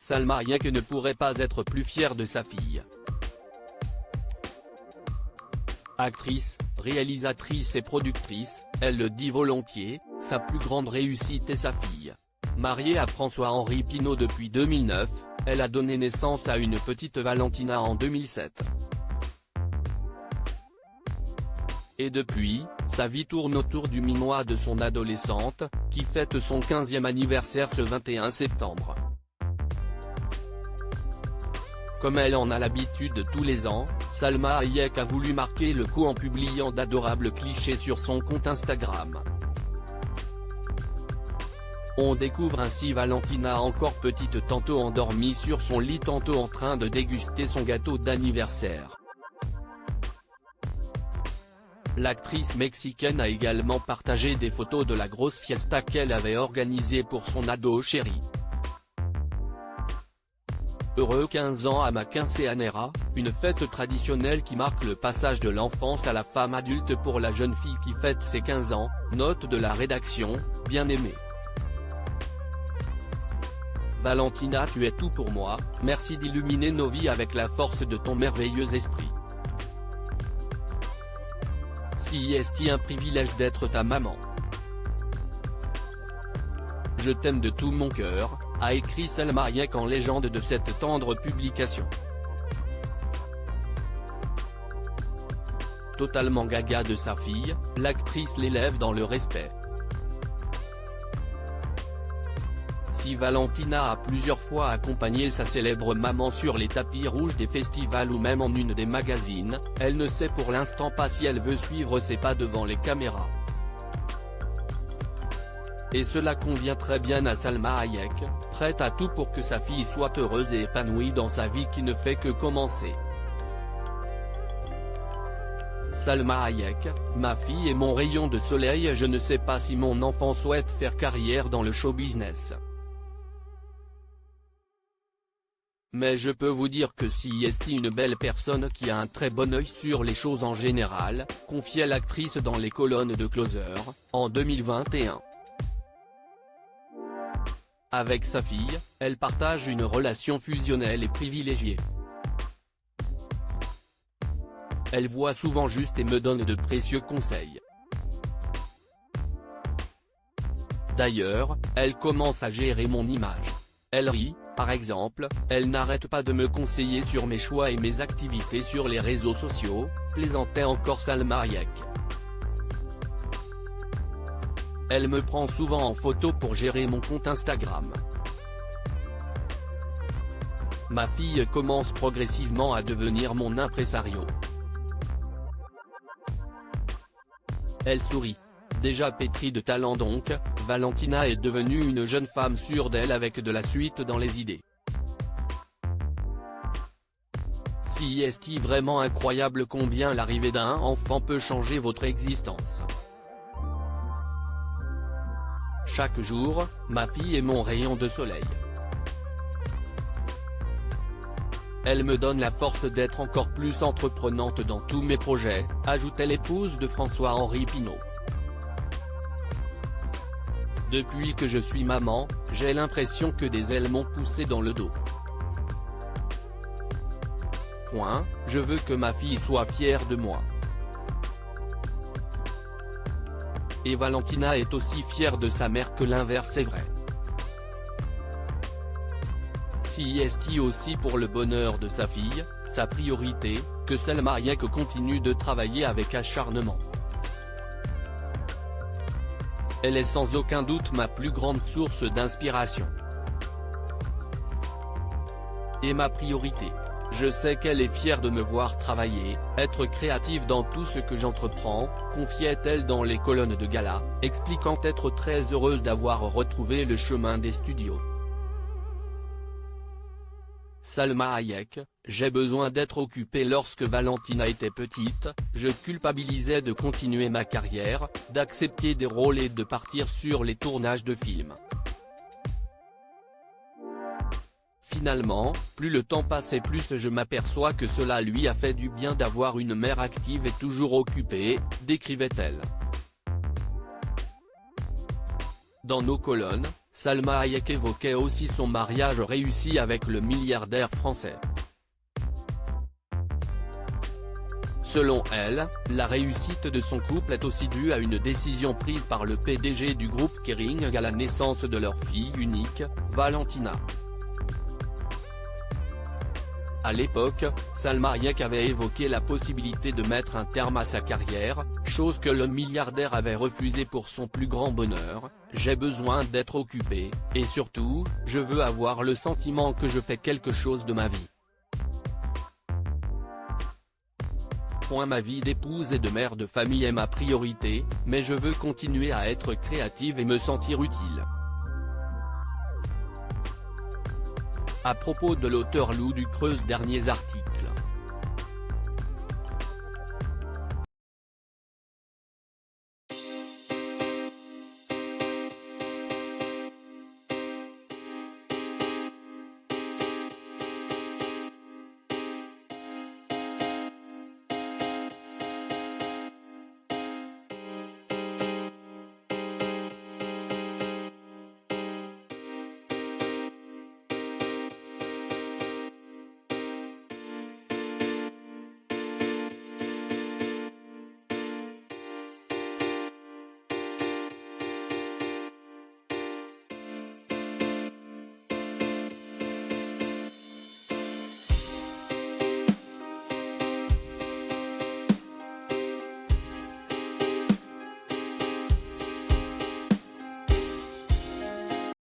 Salma Hayek ne pourrait pas être plus fière de sa fille. Actrice, réalisatrice et productrice, elle le dit volontiers, sa plus grande réussite est sa fille. Mariée à François-Henri Pinault depuis 2009, elle a donné naissance à une petite Valentina en 2007. Et depuis, sa vie tourne autour du minois de son adolescente, qui fête son 15e anniversaire ce 21 septembre. Comme elle en a l'habitude tous les ans, Salma Hayek a voulu marquer le coup en publiant d'adorables clichés sur son compte Instagram. On découvre ainsi Valentina encore petite, tantôt endormie sur son lit, tantôt en train de déguster son gâteau d'anniversaire. L'actrice mexicaine a également partagé des photos de la grosse fiesta qu'elle avait organisée pour son ado chéri. Heureux 15 ans à ma quinceañera, une fête traditionnelle qui marque le passage de l'enfance à la femme adulte pour la jeune fille qui fête ses 15 ans, note de la rédaction, bien aimée. Valentina, tu es tout pour moi, merci d'illuminer nos vies avec la force de ton merveilleux esprit. Si est-il un privilège d'être ta maman. Je t'aime de tout mon cœur, a écrit Salma Hayek en légende de cette tendre publication. Totalement gaga de sa fille, l'actrice l'élève dans le respect. Si Valentina a plusieurs fois accompagné sa célèbre maman sur les tapis rouges des festivals ou même en une des magazines, elle ne sait pour l'instant pas si elle veut suivre ses pas devant les caméras. Et cela convient très bien à Salma Hayek, prête à tout pour que sa fille soit heureuse et épanouie dans sa vie qui ne fait que commencer. Salma Hayek, ma fille est mon rayon de soleil, je ne sais pas si mon enfant souhaite faire carrière dans le show business. Mais je peux vous dire que si est une belle personne qui a un très bon œil sur les choses en général, confiait l'actrice dans les colonnes de Closer, en 2021. Avec sa fille, elle partage une relation fusionnelle et privilégiée. Elle voit souvent juste et me donne de précieux conseils. D'ailleurs, elle commence à gérer mon image. Elle rit, par exemple, elle n'arrête pas de me conseiller sur mes choix et mes activités sur les réseaux sociaux, plaisantait encore Salma Hayek. Elle me prend souvent en photo pour gérer mon compte Instagram. Ma fille commence progressivement à devenir mon impresario. Elle sourit. Déjà pétrie de talent donc, Valentina est devenue une jeune femme sûre d'elle avec de la suite dans les idées. Si est-il vraiment incroyable combien l'arrivée d'un enfant peut changer votre existence. Chaque jour, ma fille est mon rayon de soleil. Elle me donne la force d'être encore plus entreprenante dans tous mes projets, ajoutait l'épouse de François-Henri Pinault. Depuis que je suis maman, j'ai l'impression que des ailes m'ont poussé dans le dos. Je veux que ma fille soit fière de moi. Et Valentina est aussi fière de sa mère que l'inverse est vrai. Si est aussi pour le bonheur de sa fille, sa priorité, que Salma Hayek continue de travailler avec acharnement. Elle est sans aucun doute ma plus grande source d'inspiration. Et ma priorité. Je sais qu'elle est fière de me voir travailler, être créative dans tout ce que j'entreprends, confiait-elle dans les colonnes de gala, expliquant être très heureuse d'avoir retrouvé le chemin des studios. Salma Hayek, j'ai besoin d'être occupée. Lorsque Valentina était petite, je culpabilisais de continuer ma carrière, d'accepter des rôles et de partir sur les tournages de films. Finalement, plus le temps passe et plus je m'aperçois que cela lui a fait du bien d'avoir une mère active et toujours occupée, décrivait-elle. Dans nos colonnes, Salma Hayek évoquait aussi son mariage réussi avec le milliardaire français. Selon elle, la réussite de son couple est aussi due à une décision prise par le PDG du groupe Kering à la naissance de leur fille unique, Valentina. À l'époque, Salma Hayek avait évoqué la possibilité de mettre un terme à sa carrière, chose que le milliardaire avait refusé pour son plus grand bonheur. « J'ai besoin d'être occupé, et surtout, je veux avoir le sentiment que je fais quelque chose de ma vie. Ma vie d'épouse et de mère de famille est ma priorité, mais je veux continuer à être créative et me sentir utile. » À propos de l'auteur Lou Ducreuse, derniers articles.